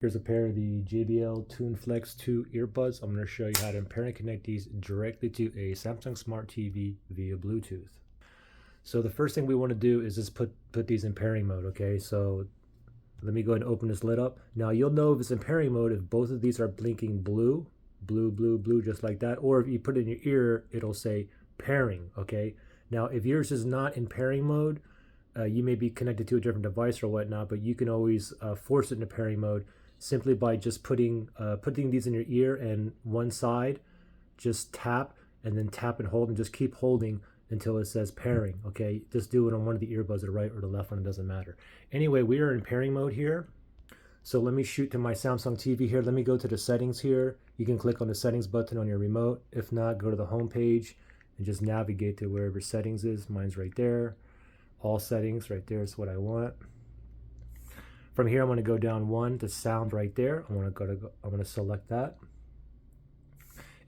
Here's a pair of the JBL Tune Flex 2 earbuds. I'm going to show you how to pair and connect these directly to a Samsung Smart TV via Bluetooth. So the first thing we want to do is just put these in pairing mode, okay? So let me go ahead and open this lid up. Now you'll know if it's in pairing mode if both of these are blinking blue, blue, blue, blue, just like that. Or if you put it in your ear, it'll say pairing, okay? Now if yours is not in pairing mode, you may be connected to a different device or whatnot, but you can always force it into pairing mode simply by just putting these in your ear, and one side just tap and then tap and hold and just keep holding until it says pairing. Okay, just do it on one of the earbuds, the right or the left one, it doesn't matter. Anyway, we are in pairing mode here. So let me shoot to my Samsung TV here. Let me go to the settings here. You can click on the settings button on your remote. If not, go to the home page and just navigate to wherever settings is. Mine's right there. All settings right there is what I want. From here, I'm going to go down one to sound right there. I'm going to select that.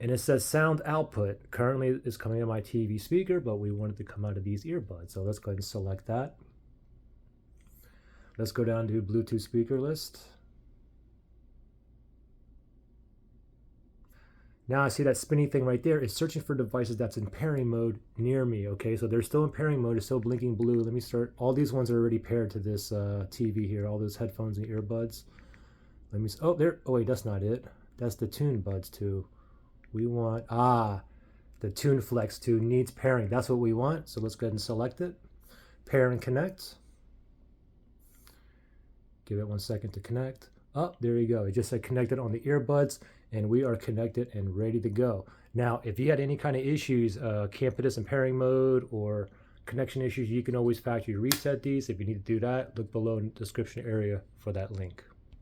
And it says sound output. Currently, it's coming out of my TV speaker, but we want it to come out of these earbuds. So let's go ahead and select that. Let's go down to Bluetooth speaker list. Now I see that spinning thing right there. It's searching for devices that's in pairing mode near me. Okay, so they're still in pairing mode. It's still blinking blue. Let me start. All these ones are already paired to this TV here. All those headphones and earbuds. Let me. Oh, there. Oh wait, that's not it. That's the Tune Buds 2. We want the Tune Flex 2 needs pairing. That's what we want. So let's go ahead and select it. Pair and connect. Give it 1 second to connect. Oh, there you go. It just said connected on the earbuds, and we are connected and ready to go. Now, if you had any kind of issues, can't put this in pairing mode or connection issues, you can always factory reset these. If you need to do that, look below in the description area for that link.